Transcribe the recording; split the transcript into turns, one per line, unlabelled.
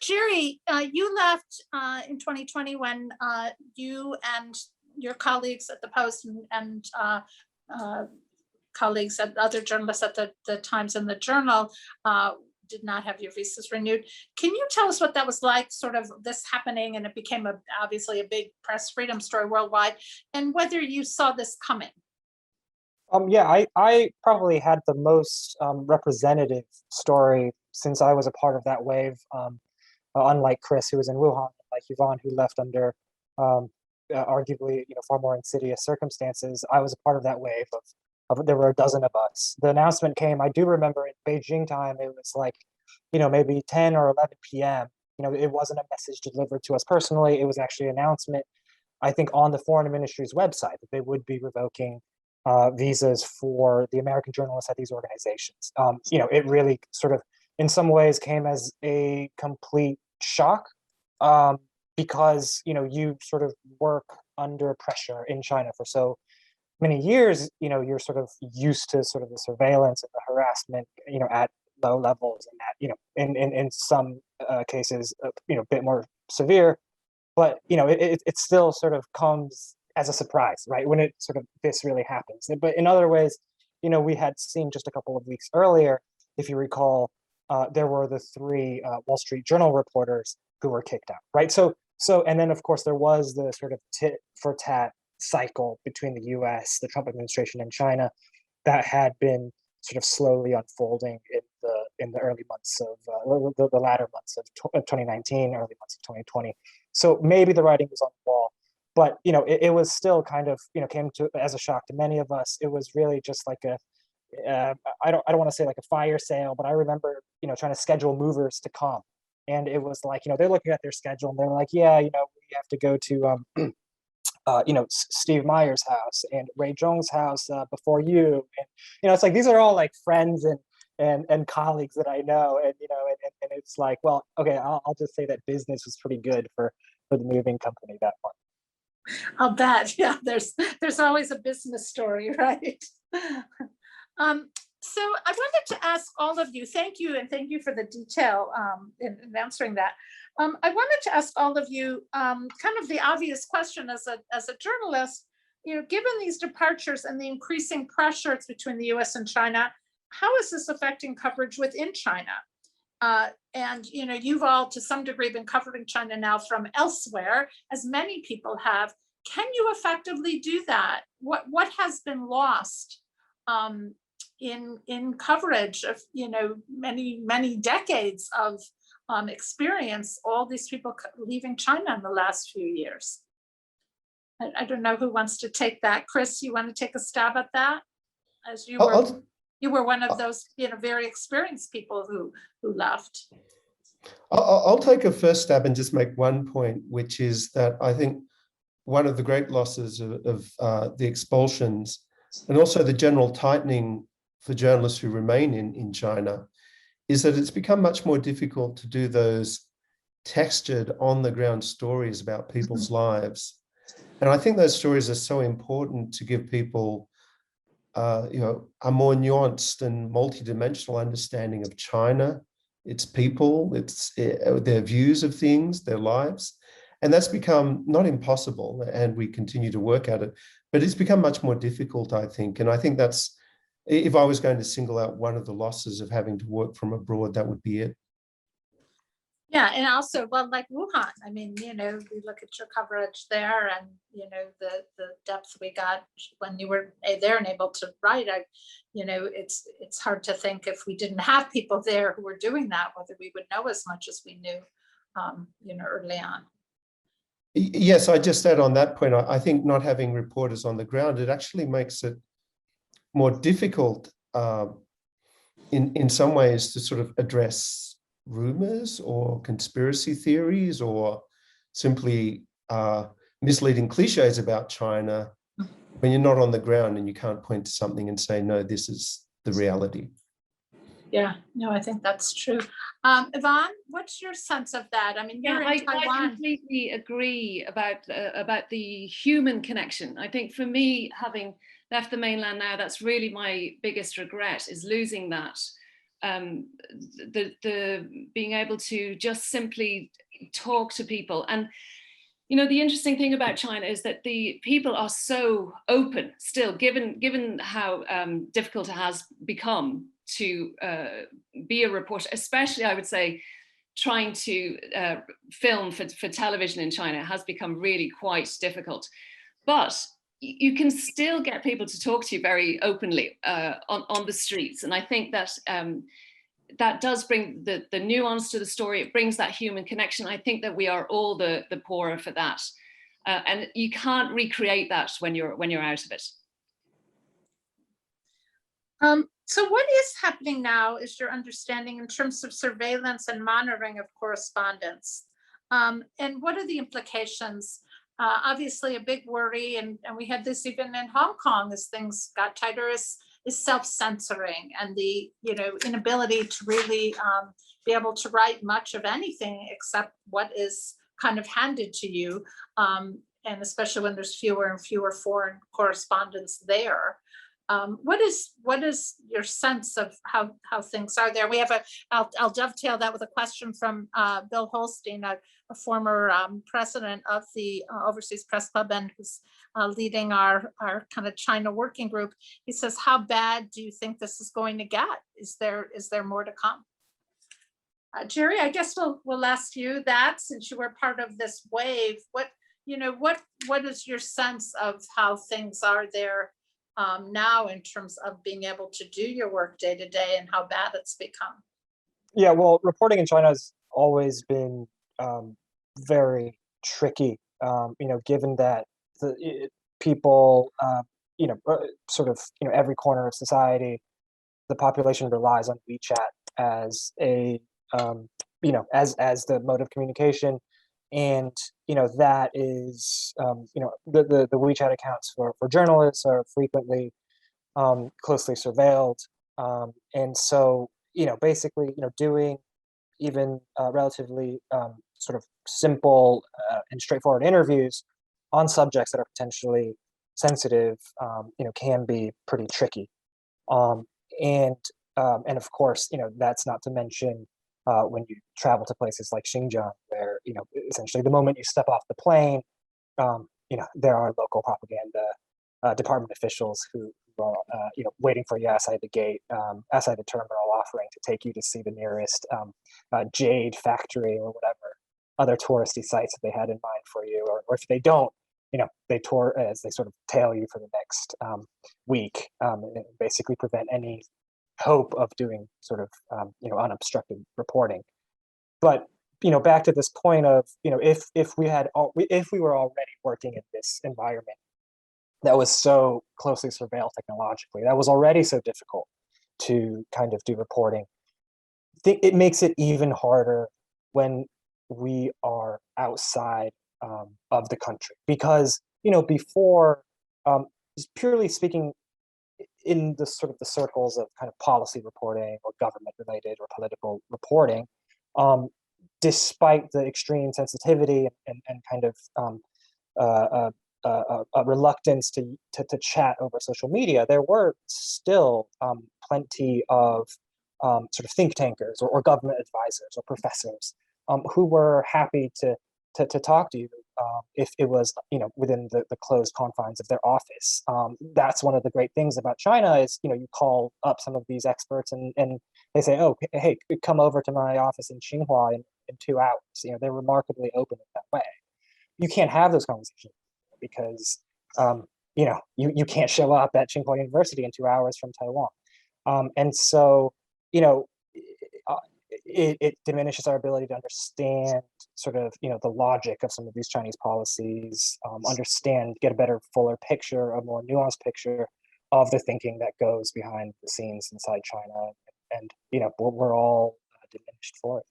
Gerry, you left in 2020 when you and your colleagues at the Post and colleagues and other journalists at the Times and the Journal did not have your visas renewed. Can you tell us what that was like, sort of this happening, and it became obviously a big press freedom story worldwide, and whether you saw this coming?
Yeah, I probably had the most representative story since I was a part of that wave. Unlike Chris, who was in Wuhan, like Yvonne, who left under arguably far more insidious circumstances, I was a part of that wave of there were a dozen of us. The announcement came, I do remember in Beijing time, it was like, maybe 10 or 11 p.m. It wasn't a message delivered to us personally. It was actually an announcement, I think, on the Foreign Ministry's website that they would be revoking visas for the American journalists at these organizations. It really sort of, in some ways, came as a complete shock because you sort of work under pressure in China for so many years. You're sort of used to sort of the surveillance and the harassment at low levels, and that in some cases a bit more severe, but it still sort of comes as a surprise, right, when it sort of this really happens. But in other ways, we had seen just a couple of weeks earlier, if you recall, there were the three Wall Street Journal reporters who were kicked out, right? So, and then of course there was the sort of tit for tat cycle between the U.S., the Trump administration, and China that had been sort of slowly unfolding in the early months of the latter months of 2019, early months of 2020. So maybe the writing was on the wall, but it was still kind of came to as a shock to many of us. It was really just like a I don't want to say like a fire sale, but I remember trying to schedule movers to come, and it was like they're looking at their schedule and they're like, yeah, we have to go to Steve Meyer's house and Ray Zhong's house before you, and it's like these are all like friends and colleagues that I know, and and it's like, well, okay, I'll just say that business was pretty good for the moving company that month.
I'll bet. Yeah, there's always a business story, right? So I wanted to ask all of you, thank you for the detail in answering that. I wanted to ask all of you kind of the obvious question as a journalist, given these departures and the increasing pressures between the US and China, how is this affecting coverage within China? And you've all to some degree been covering China now from elsewhere, as many people have. Can you effectively do that? What has been lost in coverage of many decades of experience, all these people leaving China in the last few years? I don't know who wants to take that. Chris, you want to take a stab at that, as you were one of those very experienced people who left?
I'll take a first stab and just make one point, which is that I think one of the great losses of the expulsions and also the general tightening for journalists who remain in China is that it's become much more difficult to do those textured on the ground stories about people's lives. And I think those stories are so important to give people a more nuanced and multidimensional understanding of China, its people, their views of things, their lives. And that's become not impossible, and we continue to work at it, but it's become much more difficult, I think. And I think that's, if I was going to single out one of the losses of having to work from abroad, that would be it.
Yeah, and also, well, like Wuhan, I mean, we look at your coverage there, and the depth we got when you were there and able to write. It's hard to think if we didn't have people there who were doing that, whether we would know as much as we knew, early on.
Yes, I just add on that point. I think not having reporters on the ground, it actually makes it more difficult in some ways to sort of address rumors or conspiracy theories or simply misleading cliches about China when you're not on the ground and you can't point to something and say, no, this is the reality.
Yeah, no, I think that's true. Yvonne, what's your sense of that? I mean, you're in Taiwan.
I completely agree about the human connection. I think for me, having left the mainland now, that's really my biggest regret, is losing that. the being able to just simply talk to people. And you know, the interesting thing about China is that the people are so open still, given how difficult it has become to be a reporter, especially I would say trying to film for television in China has become really quite difficult. But you can still get people to talk to you very openly on the streets. And I think that that does bring the nuance to the story. It brings that human connection. I think that we are all the poorer for that. And you can't recreate that when you're out of it.
So what is happening now is your understanding in terms of surveillance and monitoring of correspondence? And what are the implications? Obviously a big worry, and we had this even in Hong Kong as things got tighter, is self-censoring and the inability to really be able to write much of anything except what is kind of handed to you, and especially when there's fewer and fewer foreign correspondents there. What is your sense of how things are there? We have I'll dovetail that with a question from Bill Holstein, a former president of the Overseas Press Club and who's leading our kind of China working group. He says, how bad do you think this is going to get? Is there more to come? Gerry, I guess we'll ask you that since you were part of this wave. What is your sense of how things are there now in terms of being able to do your work day to day and how bad it's become?
Yeah, well, reporting in China has always been very tricky, given that people, every corner of society, the population relies on WeChat as a, as the mode of communication. And, that is, the WeChat accounts for journalists are frequently closely surveilled. And so, basically, doing even relatively sort of simple and straightforward interviews on subjects that are potentially sensitive, can be pretty tricky. And of course, that's not to mention when you travel to places like Xinjiang, where essentially the moment you step off the plane, there are local propaganda department officials who are waiting for you outside the gate, outside the terminal, offering to take you to see the nearest jade factory or whatever other touristy sites that they had in mind for you, or if they don't, they tour as they sort of tail you for the next week, and basically prevent any hope of doing sort of unobstructed reporting. But back to this point of if we were already working in this environment that was so closely surveilled technologically, that was already so difficult to kind of do reporting, it makes it even harder when we are outside of the country, because before, just purely speaking, in the sort of the circles of kind of policy reporting or government related or political reporting, despite the extreme sensitivity and kind of a reluctance to chat over social media, there were still plenty of sort of think tankers or government advisors or professors who were happy to talk to you if it was within the closed confines of their office. That's one of the great things about China is you call up some of these experts and they say, oh, hey, come over to my office in Tsinghua in 2 hours. They're remarkably open in that way. You can't have those conversations because you can't show up at Tsinghua University in 2 hours from Taiwan, and so it diminishes our ability to understand sort of the logic of some of these Chinese policies, get a better, fuller picture, a more nuanced picture of the thinking that goes behind the scenes inside China, and we're all diminished for it.